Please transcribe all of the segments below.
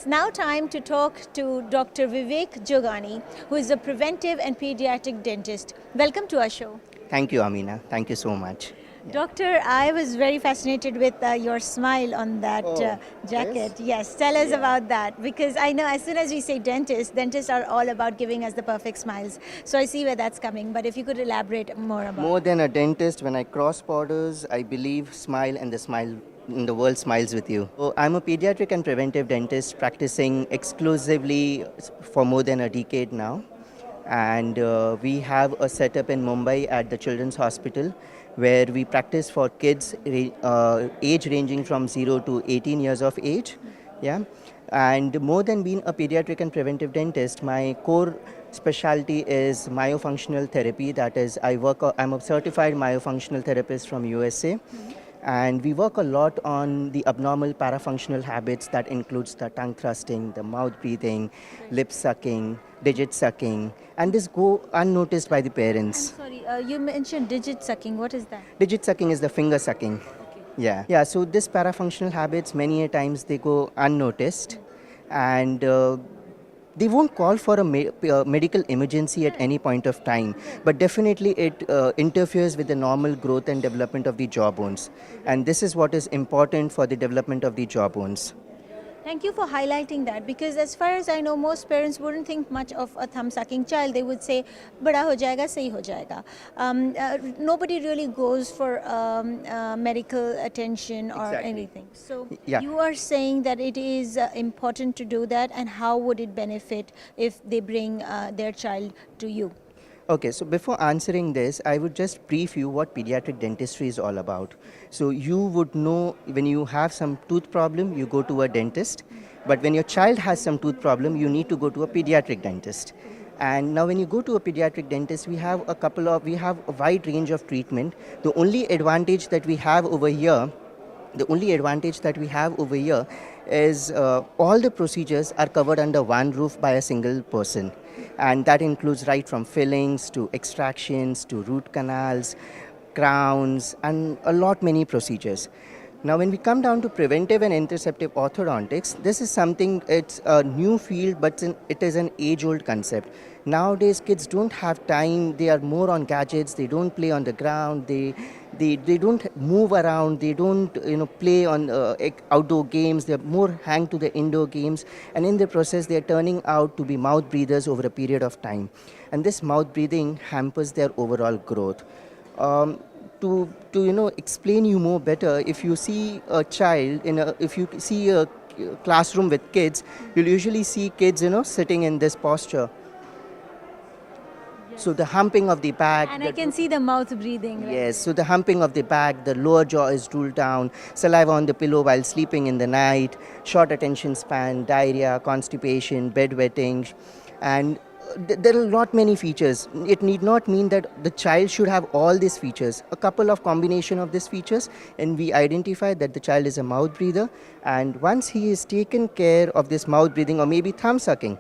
It's now time to talk to Dr. Vivek Jogani, who is a preventive and pediatric dentist. Welcome to our show. Thank you, Amina. Thank you so much. Doctor, I was very fascinated with your smile on that jacket. Yes, tell us about that, because I know as soon as we say dentist, dentists are all about giving us the perfect smiles. So I see where that's coming, but if you could elaborate more about More than a dentist, when I cross borders, I believe smile and the smile in the world smiles with you. So I'm a pediatric and preventive dentist practicing exclusively for more than a decade now. And we have a setup in Mumbai at the Children's Hospital where we practice for kids age ranging from 0 to 18 years of age. Yeah. And more than being a pediatric and preventive dentist, my core specialty is myofunctional therapy. That is, I'm a certified myofunctional therapist from USA. And we work a lot on the abnormal parafunctional habits that includes the tongue thrusting, the mouth breathing, lip sucking, digit sucking, and this go unnoticed by the parents. I'm sorry, you mentioned digit sucking. What is that? Digit sucking is the finger sucking. Yeah. So this parafunctional habits, many a times they go unnoticed, and they won't call for a medical emergency at any point of time, but definitely it interferes with the normal growth and development of the jaw bones, and this is what is important for the development of the jaw bones. Thank you for highlighting that, because as far as I know, most parents wouldn't think much of a thumb-sucking child. They would say, "Bada ho jayega, sahi ho jayega." Nobody really goes for medical attention or anything. So you are saying that it is important to do that, and how would it benefit if they bring their child to you? Okay, so before answering this, I would just brief you what pediatric dentistry is all about. So you would know when you have some tooth problem, you go to a dentist. But when your child has some tooth problem, you need to go to a pediatric dentist. And now when you go to a pediatric dentist, we have a wide range of treatment. The only advantage that we have over here is all the procedures are covered under one roof by a single person. And that includes right from fillings to extractions to root canals, crowns, and many procedures. Now, when we come down to preventive and interceptive orthodontics, this is something, it's a new field, but it is an age-old concept. Nowadays, kids don't have time. They are more on gadgets. They don't play on the ground. They don't move around. They don't play on outdoor games. They're more hang to the indoor games. And in the process, they're turning out to be mouth breathers over a period of time. And this mouth breathing hampers their overall growth. To explain you more better, if you see a child if you see a classroom with kids, you'll usually see kids sitting in this posture. So the humping of the back, and I can see the mouth breathing, right? Yes, so the humping of the back, the lower jaw is drooled down, saliva on the pillow while sleeping in the night, short attention span, diarrhea, constipation, bedwetting, and there are not many features. It need not mean that the child should have all these features. A couple of combination of these features, and we identify that the child is a mouth breather. And once he is taken care of this mouth breathing, or maybe thumb sucking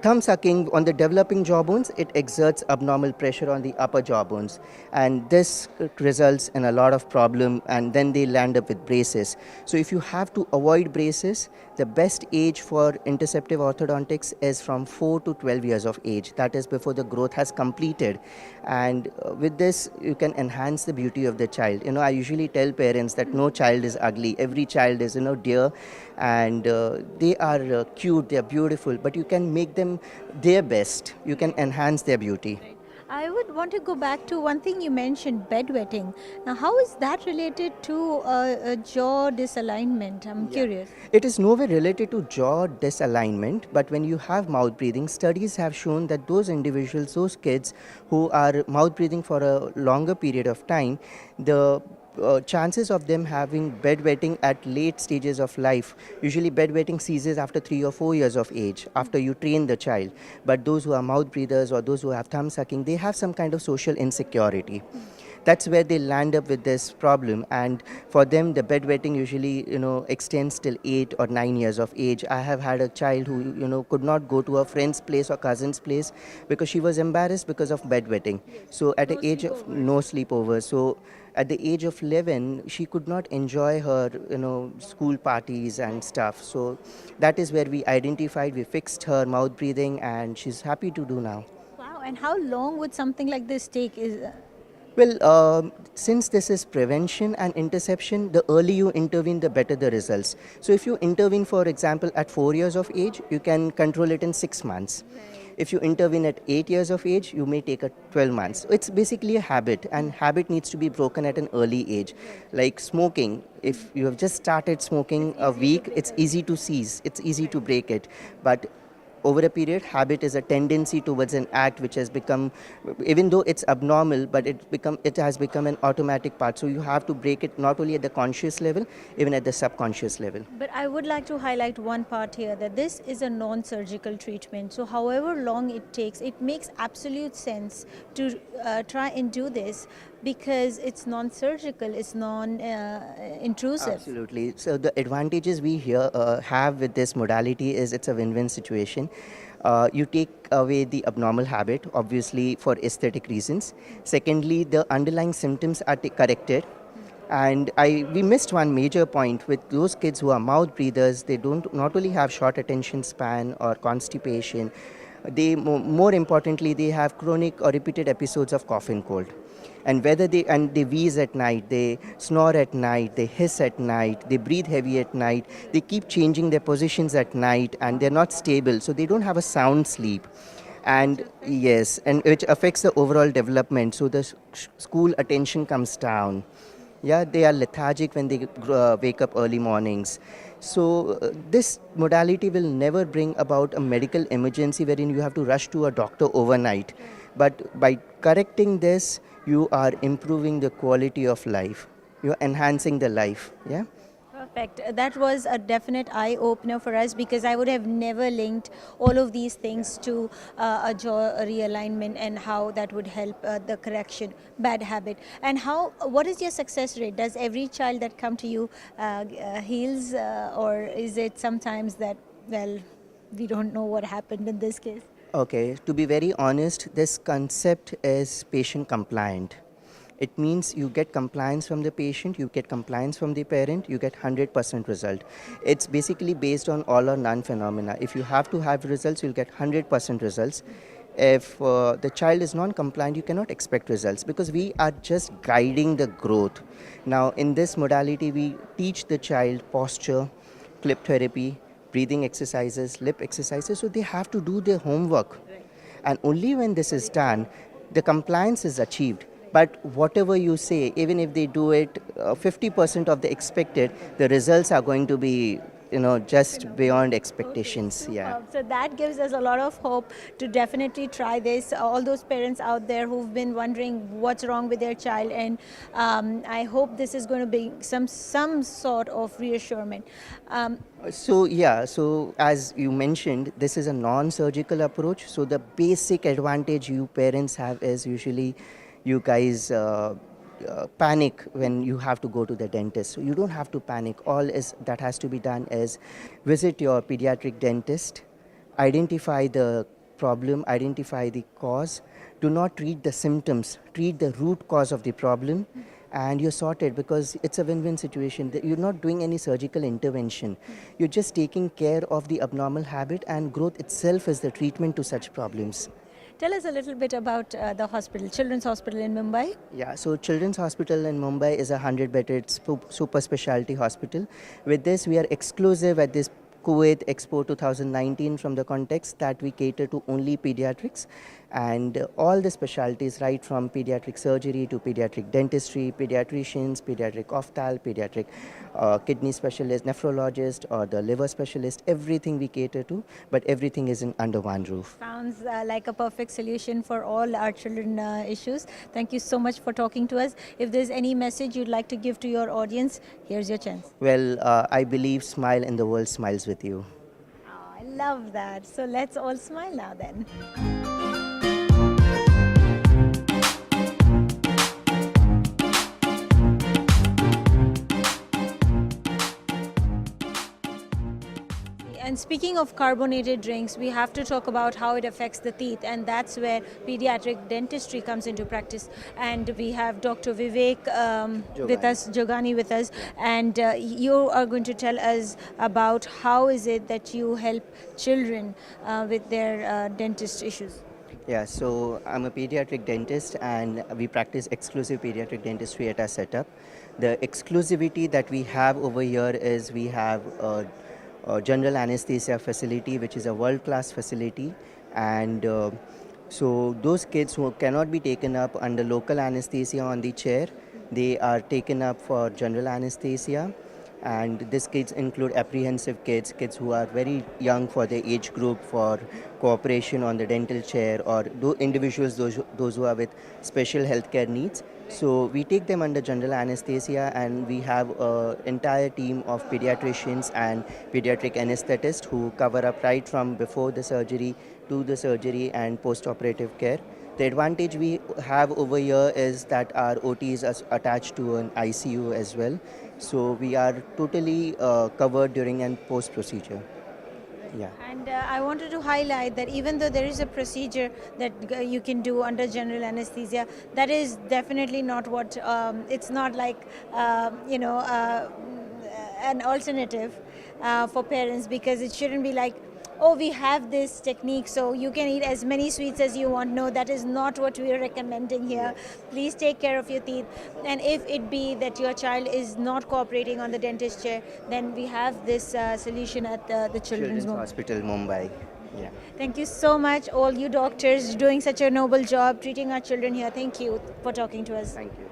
on the developing jaw bones, it exerts abnormal pressure on the upper jaw bones, and this results in a lot of problem, and then they land up with braces. So if you have to avoid braces, the best age for interceptive orthodontics is from 4 to 12 years of age. That is before the growth has completed. And with this, you can enhance the beauty of the child. I usually tell parents that no child is ugly. Every child is, dear, and they are cute, they are beautiful, but you can make them their best. You can enhance their beauty. I would want to go back to one thing you mentioned, bedwetting. Now, how is that related to a jaw disalignment? I'm curious. It is nowhere related to jaw disalignment, but when you have mouth breathing, studies have shown that those individuals, those kids who are mouth breathing for a longer period of time, the chances of them having bedwetting at late stages of life, usually bedwetting ceases after 3 or 4 years of age, after you train the child. But those who are mouth breathers or those who have thumb sucking, they have some kind of social insecurity. That's where they land up with this problem. And for them, the bedwetting usually, extends till 8 or 9 years of age. I have had a child who, could not go to a friend's place or cousin's place because she was embarrassed because of bedwetting. So at the age of no sleepover. So at the age of 11, she could not enjoy her, school parties and stuff. So that is where we identified, we fixed her mouth breathing, and she's happy to do now. Wow, and how long would something like this take? Well, since this is prevention and interception, the early you intervene, the better the results. So, if you intervene, for example, at 4 years of age, you can control it in 6 months. If you intervene at 8 years of age, you may take a 12 months. It's basically a habit, and habit needs to be broken at an early age. Like smoking, if you have just started smoking a week, it's easy to cease, it's easy to break it. But over a period, habit is a tendency towards an act which has become, even though it's abnormal, but it has become an automatic part. So you have to break it not only at the conscious level, even at the subconscious level. But I would like to highlight one part here, that this is a non-surgical treatment. So however long it takes, it makes absolute sense to try and do this because it's non-surgical, it's non-intrusive. Absolutely. So the advantages we here have with this modality is it's a win-win situation. You take away the abnormal habit, obviously for aesthetic reasons. Secondly, the underlying symptoms are corrected. And we missed one major point with those kids who are mouth breathers. They don't not only have short attention span or constipation, they more importantly they have chronic or repeated episodes of cough and cold. And whether they wheeze at night, they snore at night, they hiss at night, they breathe heavy at night, they keep changing their positions at night, and they're not stable, so they don't have a sound sleep. And yes, and which affects the overall development. So the school attention comes down. Yeah, they are lethargic when they wake up early mornings. So this modality will never bring about a medical emergency wherein you have to rush to a doctor overnight. But by correcting this, you are improving the quality of life. You're enhancing the life. Yeah. Perfect. That was a definite eye-opener for us because I would have never linked all of these things to a jaw realignment and how that would help the correction, bad habit. And what is your success rate? Does every child that come to you heals or is it sometimes that, well, we don't know what happened in this case? Okay, to be very honest, this concept is patient compliant. It means you get compliance from the patient, you get compliance from the parent, you get 100% result. It's basically based on all or none phenomena. If you have to have results, you'll get 100% results. If the child is non-compliant, you cannot expect results because we are just guiding the growth. Now, in this modality, we teach the child posture, clip therapy, breathing exercises, lip exercises, so they have to do their homework. And only when this is done, the compliance is achieved. But whatever you say, even if they do it 50% of the expected, the results are going to be, just beyond expectations. Okay, Yeah. so that gives us a lot of hope to definitely try this. All those parents out there who've been wondering what's wrong with their child, and I hope this is going to be some sort of reassurance. So as you mentioned, this is a non-surgical approach. So the basic advantage you parents have is usually you guys panic when you have to go to the dentist. So you don't have to panic. All that has to be done is visit your pediatric dentist, identify the problem, identify the cause. Do not treat the symptoms, treat the root cause of the problem, and you're sorted because it's a win-win situation. You're not doing any surgical intervention. You're just taking care of the abnormal habit, and growth itself is the treatment to such problems. Tell us a little bit about the hospital, Children's Hospital in Mumbai. Yeah, so Children's Hospital in Mumbai is a 100-bedded super specialty hospital. With this, we are exclusive at this Kuwait Expo 2019 from the context that we cater to only pediatrics, and all the specialties, right from pediatric surgery to pediatric dentistry, pediatricians, pediatric ophthalm, pediatric kidney specialist, nephrologist, or the liver specialist, everything we cater to, but everything is under one roof. Sounds like a perfect solution for all our children issues. Thank you so much for talking to us. If there's any message you'd like to give to your audience, here's your chance. Well, I believe smile and the world smiles with you. Oh, I love that. So let's all smile now then. And speaking of carbonated drinks, we have to talk about how it affects the teeth, and that's where pediatric dentistry comes into practice. And we have Dr. Vivek with Jogani. us, Jogani with us, and you are going to tell us about how is it that you help children with their dentist issues. Yeah, so I'm a pediatric dentist and we practice exclusive pediatric dentistry at our setup. The exclusivity that we have over here is we have a general anesthesia facility, which is a world class facility. And so those kids who cannot be taken up under local anesthesia on the chair, they are taken up for general anesthesia. And these kids include apprehensive kids, kids who are very young for their age group for cooperation on the dental chair, or individuals those who are with special healthcare needs. So we take them under general anesthesia, and we have an entire team of pediatricians and pediatric anesthetists who cover up right from before the surgery to the surgery and post-operative care. The advantage we have over here is that our OT is attached to an ICU as well. So we are totally covered during and post procedure. Yeah. And I wanted to highlight that even though there is a procedure that you can do under general anesthesia, that is definitely not what, it's not like, an alternative for parents, because it shouldn't be like, oh, we have this technique so you can eat as many sweets as you want. No, that is not what we are recommending here. Please take care of your teeth, and if it be that your child is not cooperating on the dentist chair, then we have this solution at the Children's Home. Hospital, Mumbai. Yeah. Thank you so much, all you doctors, doing such a noble job treating our children here. Thank you for talking to us. Thank you.